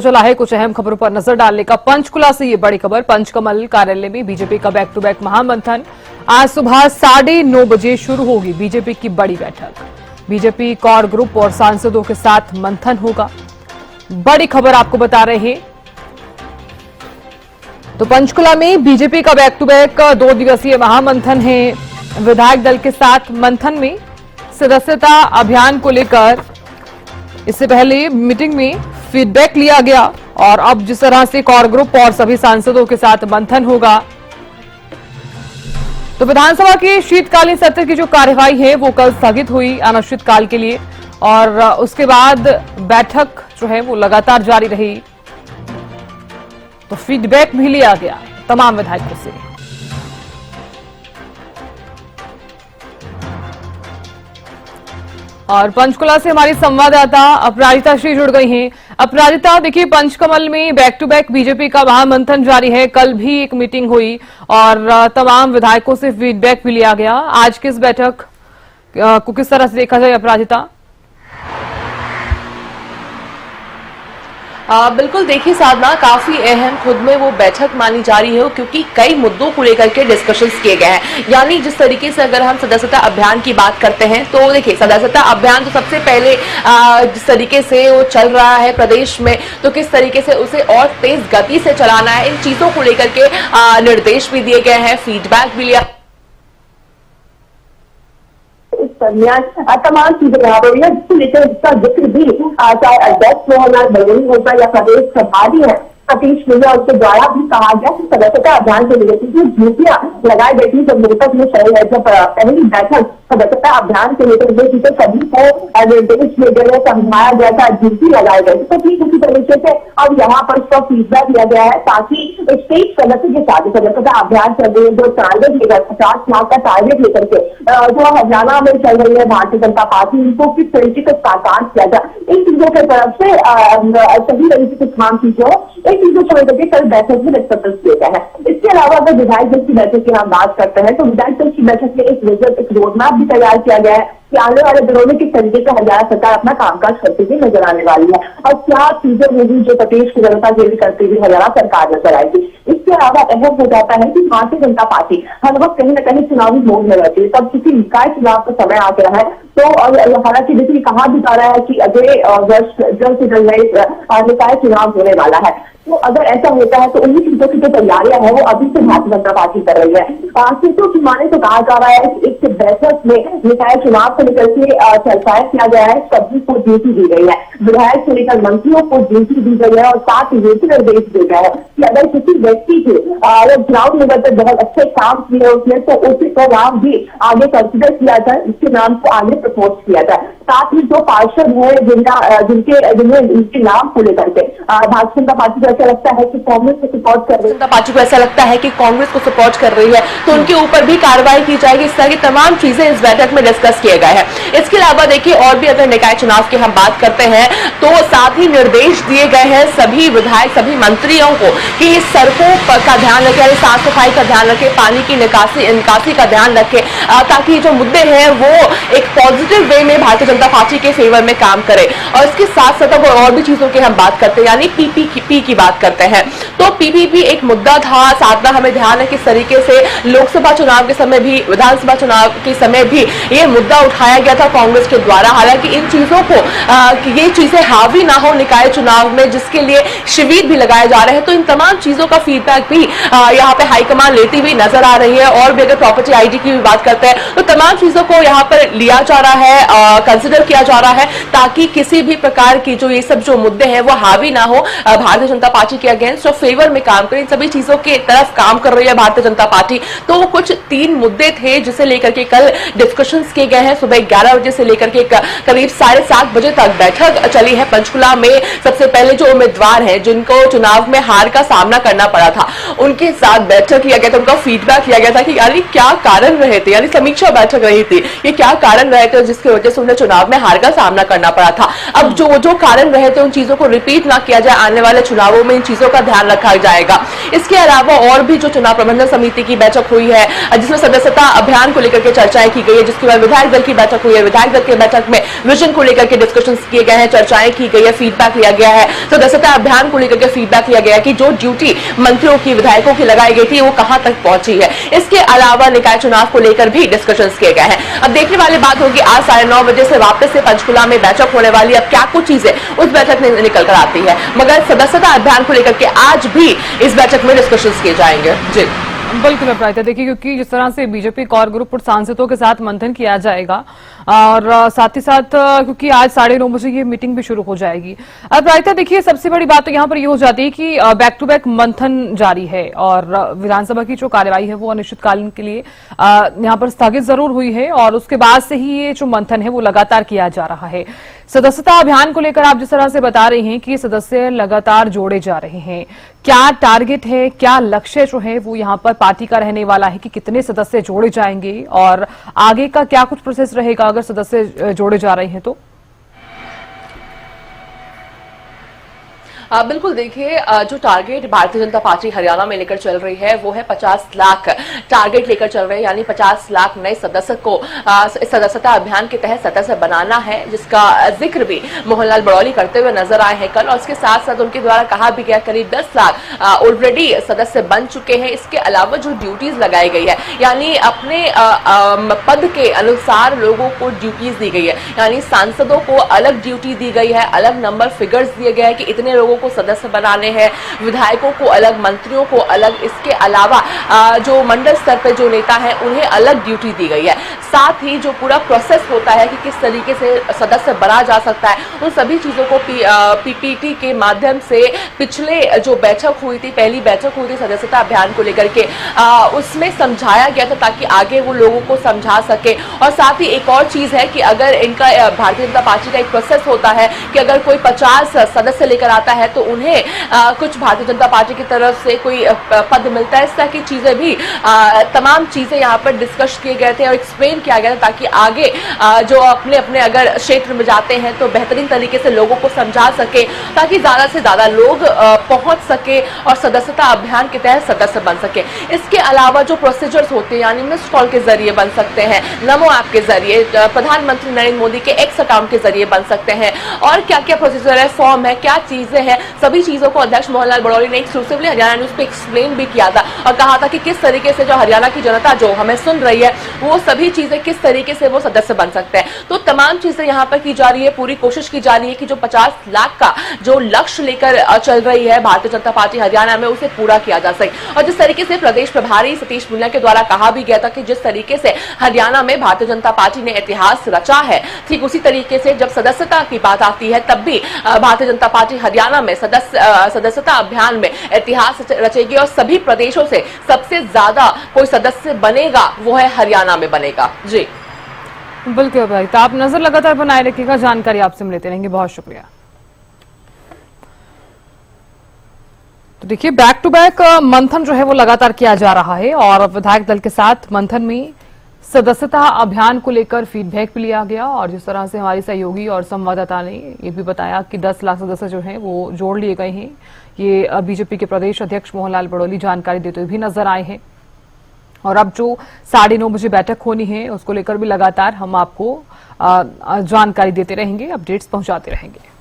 चला है कुछ अहम खबरों पर नजर डालने का। पंचकुला से ये बड़ी खबर। पंचकमल कार्यालय में बीजेपी का बैक टू बैक महामंथन आज सुबह 9:30 बजे शुरू होगी। बीजेपी की बड़ी बैठक, बीजेपी कोर ग्रुप और सांसदों के साथ मंथन होगा। बड़ी खबर आपको बता रहे हैं। तो पंचकुला में बीजेपी का बैक टू बैक 2 दिवसीय महामंथन है। विधायक दल के साथ मंथन में सदस्यता अभियान को लेकर इससे पहले मीटिंग में फीडबैक लिया गया और अब जिस तरह से कोर ग्रुप और सभी सांसदों के साथ मंथन होगा, तो विधानसभा के शीतकालीन सत्र की जो कार्यवाही है वो कल स्थगित हुई अनिश्चितकाल के लिए और उसके बाद बैठक जो है वो लगातार जारी रही। तो फीडबैक भी लिया गया तमाम विधायकों से। और पंचकुला से हमारी संवाददाता अपराजिता श्री जुड़ गई हैं। अपराजिता, देखिए पंचकमल में बैक टू बैक बीजेपी का महामंथन जारी है। कल भी एक मीटिंग हुई और तमाम विधायकों से फीडबैक भी लिया गया। आज की इस बैठक को किस तरह से देखा जाए अपराजिता? बिल्कुल, देखिए साधना, काफी अहम खुद में वो बैठक मानी जा रही है क्योंकि कई मुद्दों को लेकर के डिस्कशंस किए गए हैं। यानी जिस तरीके से अगर हम सदस्यता अभियान की बात करते हैं तो देखिए सदस्यता अभियान तो सबसे पहले जिस तरीके से वो चल रहा है प्रदेश में, तो किस तरीके से उसे और तेज गति से चलाना है, इन चीजों को लेकर के निर्देश भी दिए गए हैं, फीडबैक भी लिया। इस दरमियान तमाम चीजें यहाँ पर जिसको लेकर इसका जिक्र भी चाहे अध्यक्ष मोहनलाल बलूनी होगा या प्रदेश प्रभारी है सतीश मीणा, उसके द्वारा भी कहा गया कि सदस्यता अभियान को लेकर जो ड्यूटियां लगाई गई थी, जब मृतक में जब पहली बैठक सदस्यता अभियान को लेकर हुई थी तो सभी को निर्देश दिए गए, समझाया गया था, ड्यूटी लगाई गई थी। तो ठीक उसी तरीके से अब यहाँ पर उसका फीडबैक दिया गया है ताकि स्टेट सदस्य के साथ सदस्यता अभियान चल रही है, जो टारगेट लेकर 50 लाख का टारगेट लेकर के जो हरियाणा में चल रही है भारतीय जनता पार्टी, इनको किस तरीके से साकार किया जाए, इन चीजों की तरफ से सही तरीके से काम की जाए, इन चीजों को लेकर के कल बैठक में डिस्कस किए गए हैं। इसके अलावा अगर विधायक दल की बैठक की हम बात करते हैं तो विधायक दल की बैठक में एक रोडमैप भी तैयार किया गया है कि आने वाले दिनों में किस तरीके से हरियाणा सरकार अपना कामकाज करती हुई नजर आने वाली है और क्या चीजें होगी जो प्रदेश की जनता के लिए करती हुई हरियाणा सरकार नजर आएगी। इसके अलावा अहम हो जाता है कि भारतीय जनता पार्टी हर वक्त कहीं न कहीं चुनावी मोड में रहती है। तब किसी निकाय चुनाव का समय आ गया है तो हालांकि जैसे कहा भी जा रहा है कि अगले वर्ष जल्द से जल्द निकाय चुनाव होने वाला है, तो अगर ऐसा होता है तो उन्हीं चीजों की जो तैयारियां है वो अभी से भारतीय जनता पार्टी कर रही है। सूत्रों की माने तो कहा जा रहा है कि एक बैठक में निकाय चुनाव को लेकर के चर्चाएं किया गया है, सभी को ड्यूटी दी गई है, विधायक से लेकर मंत्रियों को ड्यूटी दी गई है और साथ ही ये भी निर्देश दिए गए हैं कि अगर किसी व्यक्ति के ग्राउंड लेवल पर बहुत अच्छे काम किए उसने तो उसका नाम भी आगे कंसिडर किया जाए, उसके नाम को आगे प्रपोज किया जाए। साथ ही जो पार्षद है जिन्हें इनके नाम को लेकर के भारतीय जनता पार्टी को ऐसा लगता है कि कांग्रेस को सपोर्ट कर रही है, जनता पार्टी को ऐसा लगता है कि कांग्रेस को सपोर्ट कर रही है तो उनके ऊपर भी कार्रवाई की जाएगी। इस तरह की तमाम चीजें इस बैठक में डिस्कस किए गए हैं। इसके अलावा देखिए और भी अगर निकाय चुनाव की हम बात करते हैं तो साथ ही निर्देश दिए गए हैं सभी विधायक सभी मंत्रियों को कि सड़कों का ध्यान रखें, साफ सफाई का ध्यान रखें, पानी की निकासी का ध्यान रखें ताकि जो मुद्दे हैं वो एक पॉजिटिव वे में भारतीय जनता पार्टी के फेवर में काम करे। और इसके साथ साथ अगर और भी चीजों की हम बात करते हैं यानी पीपीपी की बात करते हैं तो पीपीपी एक मुद्दा था। साथ में हमें ध्यान है किस तरीके से लोकसभा चुनाव के समय भी विधानसभा चुनाव के समय भी ये मुद्दा उठाया गया था कांग्रेस के द्वारा। हालांकि इन चीजों को ये चीजें हावी ना हो निकाय चुनाव में, जिसके लिए शिविर भी लगाए जा रहे हैं, तो इन तमाम चीजों का फीडबैक भी यहाँ पे हाईकमान लेती हुई नजर आ रही है। और भी अगर प्रॉपर्टी आईडी की भी बात करते हैं तो तमाम चीजों को यहाँ पर लिया जा रहा है, कंसिडर किया जा रहा है ताकि किसी भी प्रकार की जो ये सब जो मुद्दे हैं वो हावी ना हो भारतीय जनता पार्टी के अगेंस्ट और फेवर में काम करें। इन सभी चीजों के तरफ काम कर रही है भारतीय जनता पार्टी। तो कुछ 3 मुद्दे थे जिसे लेकर के कल डिस्कशंस किए गए हैं। सुबह 11 बजे से लेकर के करीब 7:30 बजे तक बैठक चली है पंचकुला में। सबसे पहले जो उम्मीदवार हैं जिनको चुनाव में हार का सामना करना पड़ा था उनके साथ बैठक किया गया था, उनका फीडबैक लिया गया था कि यानी क्या कारण रहे थे, यानी समीक्षा बैठक रही थी, ये क्या कारण रहे थे जिसकी वजह से उन्हें चुनाव में हार का सामना करना पड़ा था। अब जो कारण रहे थे उन चीजों को रिपीट ना किया जाए, आने वाले चुनावों में इन चीजों का ध्यान रखा जाएगा। इसके अलावा और भी जो चुनाव प्रबंधन समिति की बैठक हुई है जिसमें सदस्यता अभियान को लेकर के चर्चाएं की गई है, जिसके बाद विधायक दल की बैठक हुई है। विधायक दल की बैठक में विजन को लेकर के डिस्कशन किए गए हैं, चर्चाएं की गई है, फीडबैक लिया गया है। सदस्यता अभियान को लेकर के फीडबैक लिया गया है कि जो ड्यूटी मंत्रियों की विधायकों की लगाई गई थी वो कहां तक पहुंची है। इसके अलावा निकाय चुनाव को लेकर भी डिस्कशन किए गए हैं। अब देखने वाली बात होगी आज 9:30 बजे से वापस से पंचकुला में बैठक होने वाली, अब क्या कुछ चीजें उस बैठक में निकल कर आती है, मगर सदस्यता अभियान को लेकर के आज भी इस बैठक में डिस्कशन किए जाएंगे। जी बिल्कुल अपराजिता, देखिए क्योंकि जिस तरह से बीजेपी कोर ग्रुप और सांसदों के साथ मंथन किया जाएगा और साथ ही साथ क्योंकि आज 9:30 बजे ये मीटिंग भी शुरू हो जाएगी। अपराजिता देखिए सबसे बड़ी बात तो यहाँ पर ये हो जाती है कि बैक टू बैक मंथन जारी है और विधानसभा की जो कार्यवाही है वो अनिश्चितकालीन के लिए यहाँ पर स्थगित जरूर हुई है और उसके बाद से ही ये जो मंथन है वो लगातार किया जा रहा है। सदस्यता अभियान को लेकर आप जिस तरह से बता रहे हैं कि सदस्य लगातार जोड़े जा रहे हैं, क्या टारगेट है, क्या लक्ष्य जो है वो यहाँ पर पार्टी का रहने वाला है कि कितने सदस्य जोड़े जाएंगे और आगे का क्या कुछ प्रोसेस रहेगा अगर सदस्य जोड़े जा रहे हैं तो? बिल्कुल देखिए, जो टारगेट भारतीय जनता पार्टी हरियाणा में लेकर चल रही है वो है 50 लाख टारगेट लेकर चल रहे हैं, यानी 50 लाख नए सदस्य को सदस्यता अभियान के तहत सदस्य बनाना है, जिसका जिक्र भी मोहनलाल बड़ौली करते हुए नजर आए हैं कल। और इसके साथ साथ उनके द्वारा कहा भी गया करीब 10 लाख ऑलरेडी सदस्य बन चुके हैं। इसके अलावा जो ड्यूटीज लगाई गई है, यानी अपने पद के अनुसार लोगों को ड्यूटीज दी गई है, यानी सांसदों को अलग ड्यूटी दी गई है, अलग नंबर फिगर्स दिए गए हैं कि इतने लोगों को सदस्य बनाने हैं, विधायकों को अलग, मंत्रियों को अलग। इसके अलावा जो मंडल स्तर पर जो नेता हैं उन्हें अलग ड्यूटी दी गई है। साथ ही जो पूरा प्रोसेस होता है कि किस तरीके से सदस्य बना जा सकता है, उन सभी चीजों को पीपीटी के माध्यम से पिछले जो बैठक हुई थी, पहली बैठक हुई थी सदस्यता अभियान को लेकर के, उसमें समझाया गया था ताकि आगे वो लोगों को समझा सके। और साथ ही एक और चीज है कि अगर इनका भारतीय जनता पार्टी का एक प्रोसेस होता है कि अगर कोई 50 सदस्य लेकर आता है तो उन्हें कुछ भारतीय जनता पार्टी की तरफ से कोई पद मिलता है। इस तरह की चीजें भी तमाम चीजें यहाँ पर डिस्कस किए गए थे और एक्सप्लेन किया गया था ताकि आगे जो अपने अपने अगर क्षेत्र में जाते हैं तो बेहतरीन तरीके से लोगों को समझा सके, ताकि ज्यादा से ज्यादा लोग पहुंच सके और सदस्यता अभियान के तहत सदस्य बन सके। इसके अलावा जो प्रोसीजर्स होते हैं, यानी मिस्ड कॉल के जरिए बन सकते हैं, नमो ऐप के जरिए, प्रधानमंत्री नरेंद्र मोदी के एक्स अकाउंट के जरिए बन सकते हैं, और क्या क्या प्रोसीजर है, फॉर्म है, क्या चीजें हैं, सभी चीजों को अध्यक्ष मोहनलाल बड़ौली ने एक्सक्लूसिवली हरियाणा न्यूज पे एक्सप्लेन भी किया था और कहा था कि किस तरीके से जो हरियाणा की जनता जो हमें सुन रही है वो सभी चीजें किस तरीके से वो सदस्य बन सकते हैं। तो तमाम चीजें यहाँ पर की जा रही है, पूरी कोशिश की जा रही है कि जो 50 लाख का जो लक्ष्य लेकर चल रही है भारतीय जनता पार्टी हरियाणा में, उसे पूरा किया जा सके। और जिस तरीके से प्रदेश प्रभारी सतीश पूनिया के द्वारा कहा भी गया था कि जिस तरीके से हरियाणा में भारतीय जनता पार्टी ने इतिहास रचा है, ठीक उसी तरीके से जब सदस्यता की बात आती है तब भी भारतीय जनता पार्टी हरियाणा में सदस्यता अभियान में इतिहास रचेगी और सभी प्रदेशों से सबसे ज्यादा कोई सदस्य बनेगा वो है हरियाणा में बनेगा। जी बिल्कुल भाई, तो आप नजर लगातार बनाए रखिएगा, जानकारी आपसे मिलते रहेंगे। बहुत शुक्रिया। तो देखिए बैक टू बैक मंथन जो है वो लगातार किया जा रहा है और विधायक दल के साथ मंथन में सदस्यता अभियान को लेकर फीडबैक भी लिया गया और जिस तरह से हमारी सहयोगी और संवाददाता ने ये भी बताया कि 10 लाख सदस्य जो हैं वो जोड़ लिए गए हैं। ये बीजेपी के प्रदेश अध्यक्ष मोहनलाल बड़ौली जानकारी देते हुए भी नजर आए हैं और अब जो 9:30 बजे बैठक होनी है उसको लेकर भी लगातार हम आपको जानकारी देते रहेंगे, अपडेट्स पहुंचाते रहेंगे।